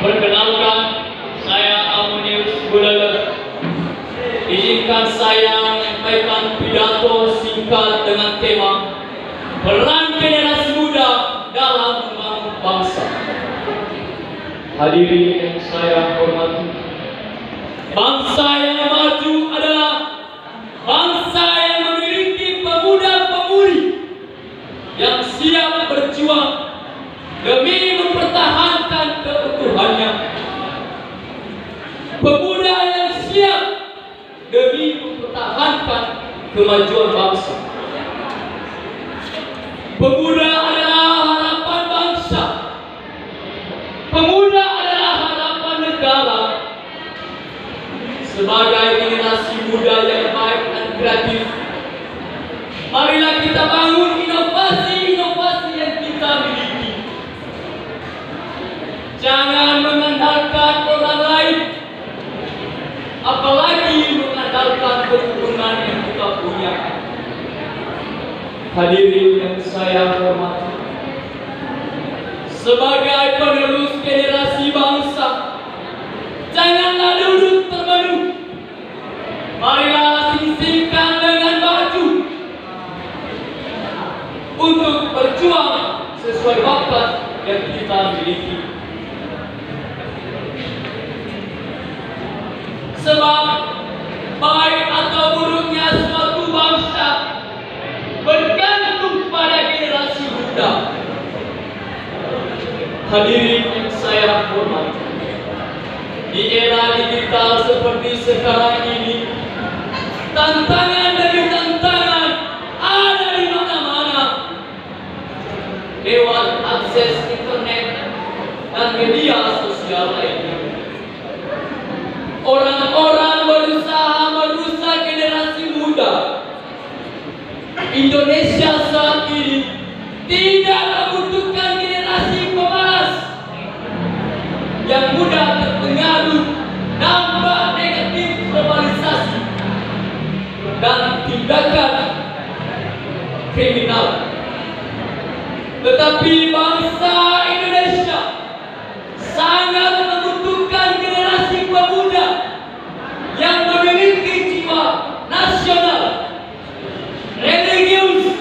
Perkenalkan, saya Amonius Bulala. Izinkan saya menyampaikan pidato singkat dengan tema peran generasi muda dalam membangun bangsa. Hadirin yang saya hormati, bangsa yang maju adalah bangsa yang memiliki pemuda-pemudi yang siap berjuang demi mempertahankan keutuhannya. Pemuda yang siap demi mempertahankan kemajuan bangsa. Pemuda adalah harapan bangsa. Pemuda adalah harapan negara. Sebagai generasi muda yang baik dan kreatif, marilah kita bangun inovasi-inovasi yang kita miliki. Jangan mengandalkan orang lain, apalagi mengandalkan keturunan yang kita punya. Hadirin yang saya hormati, sebagai penerus generasi bangsa, janganlah duduk termenung. Marilah sing-singkan dengan baju untuk berjuang sesuai bakat yang kita miliki. Sebab baik atau buruknya suatu bangsa bergantung pada generasi muda. Hadirin yang saya hormati, di era digital seperti sekarang ini, tantangan demi tantangan ada di mana-mana. Lewat akses internet dan media sosial lainnya, orang-orang berusaha merusak generasi muda. Indonesia saat ini tidak membutuhkan generasi pemalas yang mudah terpengaruh dampak negatif globalisasi dan tindakan kriminal. Tetapi bangsa Indonesia sangat membutuhkan generasi pemuda yang memiliki jiwa nasional, religius,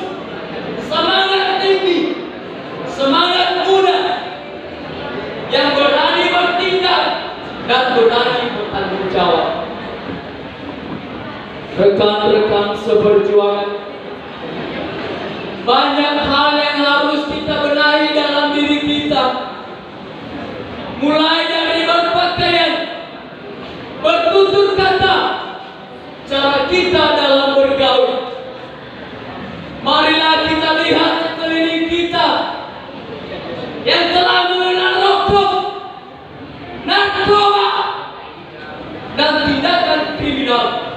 semangat tinggi, semangat muda, yang berani bertindak dan berani bertanggung jawab. Rekan-rekan seperjuangan, banyak hal yang harus kita benahi dalam diri kita, mulai dari berpakaian, bertutur kata, cara kita dalam bergaul. Marilah kita lihat sekeliling kita yang telah mengenal rokok, narkoba, dan tindakan kriminal.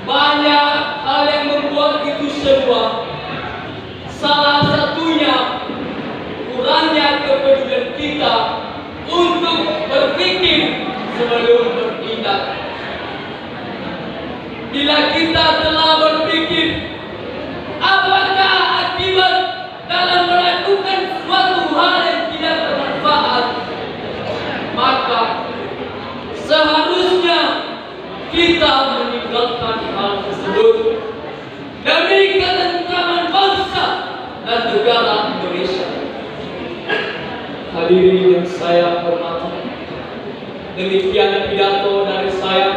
Banyak hal yang membuat itu semua. Salah satunya kurangnya kepedulian kita untuk berpikir sebelum bertindak. Bila kita telah berpikir apakah akibat dalam melakukan suatu hal yang tidak bermanfaat, maka seharusnya kita meninggalkan hal tersebut demi ketentraman bangsa dan negara Indonesia. Hadirin yang saya hormati, demikian pidato dari saya.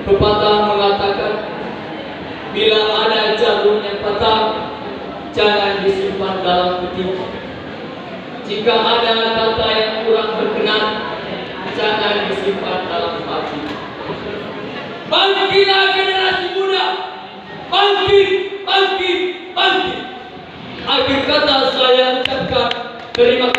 Pepatah mengatakan, bila ada jarum yang patah, jangan disimpan dalam peti. Jika ada kata yang kurang berkenan, jangan disimpan dalam hati. Bangkitlah generasi muda, bangkit, bangkit, bangkit. Akhir kata saya ucapkan terima